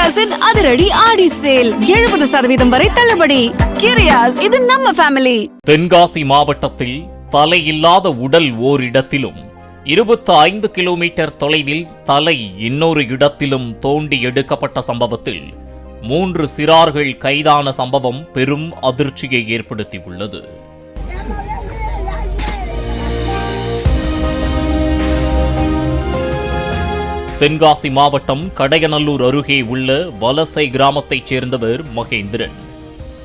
கிரியாஸின் அதிரடி ஆடி சேல் 70% வரை தள்ளுபடி. கிரியாஸ், இது நம்ம ஃபேமிலி. தென்காசி மாவட்டத்தில் தலையில்லாத உடல் ஓரிடத்திலும் 25 கிலோமீட்டர் தொலைவில் தலை இன்னொரு இடத்திலும் தோண்டி எடுக்கப்பட்ட சம்பவத்தில் 3 சிறார்கள் கைதான சம்பவம் பெரும் அதிர்ச்சியை ஏற்படுத்தியுள்ளது. தென்காசி மாவட்டம் கடையநல்லூர் அருகே உள்ள வலசை கிராமத்தைச் சேர்ந்தவர் மகேந்திரன்.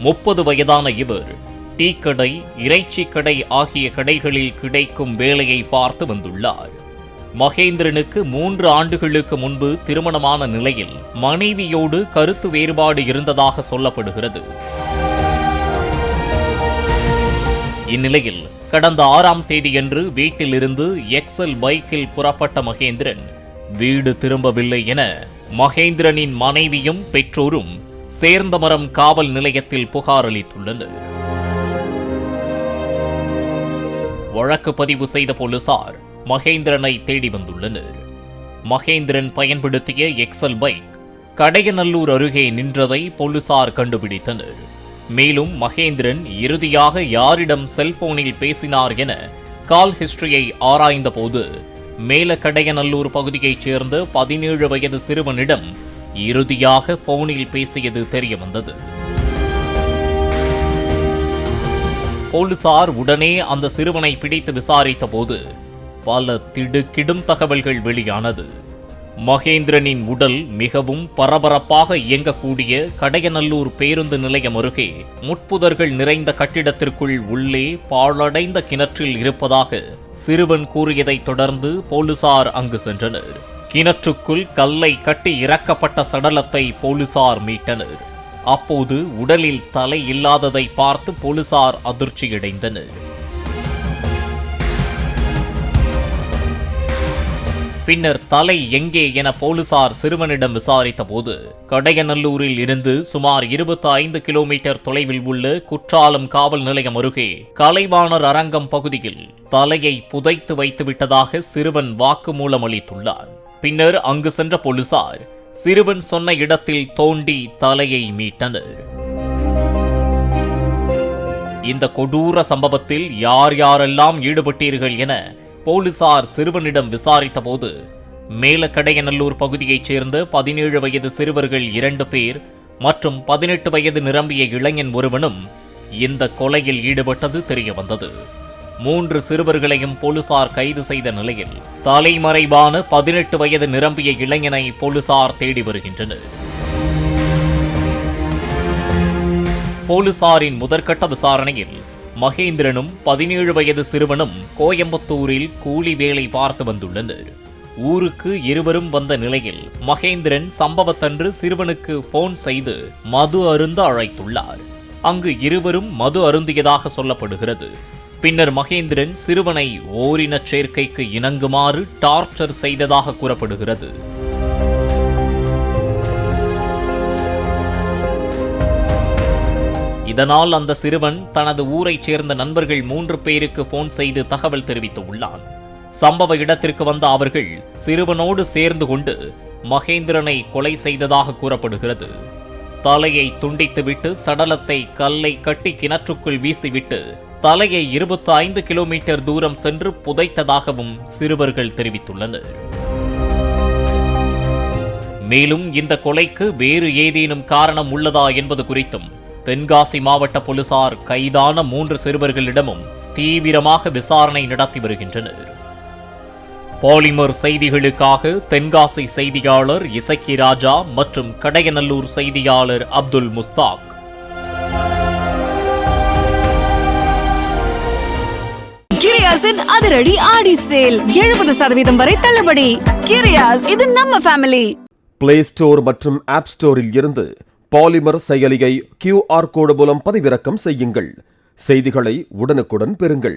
30 வயதான இவர் டீ கடை, இறைச்சி கடை ஆகிய கடைகளில் கிடைக்கும் வேலையை பார்த்து வந்துள்ளார். மகேந்திரனுக்கு 3 ஆண்டுகளுக்கு முன்பு திருமணமான நிலையில் மனைவியோடு கருத்து வேறுபாடு இருந்ததாக சொல்லப்படுகிறது. இந்நிலையில் கடந்த 6ஆம் தேதியன்று வீட்டிலிருந்து எக்ஸல் பைக்கில் புறப்பட்ட மகேந்திரன் வீடு திரும்பவில்லை என மகேந்திரனின் மனைவியும் பெற்றோரும் சேர்ந்தமரம் காவல் நிலையத்தில் புகார் அளித்துள்ளனர். வழக்கு பதிவு செய்த போலீசார் மகேந்திரனை தேடி வந்துள்ளனர். மகேந்திரன் பயன்படுத்திய எக்ஸல் பைக் கடையநல்லூர் அருகே நின்றதை போலீசார் கண்டுபிடித்தனர். மேலும் மகேந்திரன் இறுதியாக யாரிடம் செல்போனில் பேசினார் என கால் ஹிஸ்டரியை ஆராய்ந்த போது மேலக்கடையநல்லூர் பகுதியைச் சேர்ந்த 17 வயது சிறுவனிடம் இறுதியாக போனில் பேசியது தெரியவந்தது. போலீசார் உடனே அந்த சிறுவனை பிடித்து விசாரித்த போது பல திடுக்கிடும் தகவல்கள் வெளியானது. மகேந்திரனின் உடல் மிகவும் பரபரப்பாக இயங்கக்கூடிய கடையநல்லூர் பேருந்து நிலையம் அருகே முட்புதர்கள் நிறைந்த கட்டிடத்திற்குள் உள்ளே பாழடைந்த கிணற்றில் இருப்பதாக சிறுவன் கூறியதைத் தொடர்ந்து போலீசார் அங்கு சென்றனர். கிணற்றுக்குள் கல்லை கட்டி இறக்கப்பட்ட சடலத்தை போலீசார் மீட்டனர். அப்போது உடலில் தலை இல்லாததை பார்த்து போலீசார் அதிர்ச்சியடைந்தனர். பின்னர் தலை எங்கே என போலீசார் சிறுவனிடம் விசாரித்த போது கடையநல்லூரில் இருந்து சுமார் 25 கிலோமீட்டர் தொலைவில் உள்ள குற்றாலம் காவல் நிலையம் அருகே கலைவாணர் அரங்கம் பகுதியில் தலையை புதைத்து வைத்துவிட்டதாக சிறுவன் வாக்குமூலம் அளித்துள்ளார். பின்னர் அங்கு சென்ற போலீசார் சிறுவன் சொன்ன இடத்தில் தோண்டி தலையை மீட்டனர். இந்த கொடூர சம்பவத்தில் யார் யாரெல்லாம் ஈடுபட்டீர்கள் என போலீசார் சிறுவனிடம் விசாரித்த போது மேலக்கடையநல்லூர் பகுதியைச் சேர்ந்த 17 வயது சிறுவர்கள் 2 பேர் மற்றும் 18 வயது நிரம்பிய இளைஞன் ஒருவனும் இந்த கொலையில் ஈடுபட்டது தெரியவந்தது. 3 சிறுவர்களையும் போலீசார் கைது செய்த நிலையில் தலைமறைவான 18 வயது நிரம்பிய இளைஞனை போலீசார் தேடி வருகின்றனர். போலீசாரின் முதற்கட்ட விசாரணையில் மகேந்திரனும் 17 வயது சிறுவனும் கோயம்புத்தூரில் கூலி வேலை பார்த்து வந்துள்ளனர். ஊருக்கு இருவரும் வந்த நிலையில் மகேந்திரன் சம்பவத்தன்று சிறுவனுக்கு போன் செய்து மது அருந்த அழைத்துள்ளார். அங்கு இருவரும் மது அருந்தியதாக சொல்லப்படுகிறது. பின்னர் மகேந்திரன் சிறுவனை ஓரின சேர்க்கைக்கு இணங்குமாறு டார்ச்சர் செய்ததாக கூறப்படுகிறது. இதனால் அந்த சிறுவன் தனது ஊரைச் சேர்ந்த நண்பர்கள் 3 பேருக்கு போன் செய்து தகவல் தெரிவித்துள்ளான். சம்பவ இடத்திற்கு வந்த அவர்கள் சிறுவனோடு சேர்ந்து கொண்டு மகேந்திரனை கொலை செய்ததாக கூறப்படுகிறது. தலையை துண்டித்துவிட்டு சடலத்தை கல்லை கட்டி கிணற்றுக்குள் வீசிவிட்டு தலையை 25 கிலோமீட்டர் தூரம் சென்று புதைத்ததாகவும் சிறுவர்கள் தெரிவித்துள்ளனர். மேலும் இந்த கொலைக்கு வேறு ஏதேனும் காரணம் உள்ளதா என்பது குறித்தும் தென்காசி மாவட்ட போலீசார் கைதான 3 சிறுவர்களிடமும் தீவிரமாக விசாரணை நடத்தி வருகின்றனர். பாலிமர் செய்திகளுக்காக தென்காசி செய்தியாளர் இசக்கி ராஜா மற்றும் கடையநல்லூர் செய்தியாளர் அப்துல் முஸ்தாக். கிரியாஸின் அதிரடி ஆடி சேல் 70% வரை தள்ளுபடி. கிரியாஸ், இது நம்ம ஃபேமிலி. பிளே ஸ்டோர் மற்றும் ஆப் ஸ்டோரில் இருந்து பாலிமர் செயலியை QR கோடு மூலம் பதிவிறக்கம் செய்யுங்கள். செய்திகளை உடனுக்குடன் பெறுங்கள்.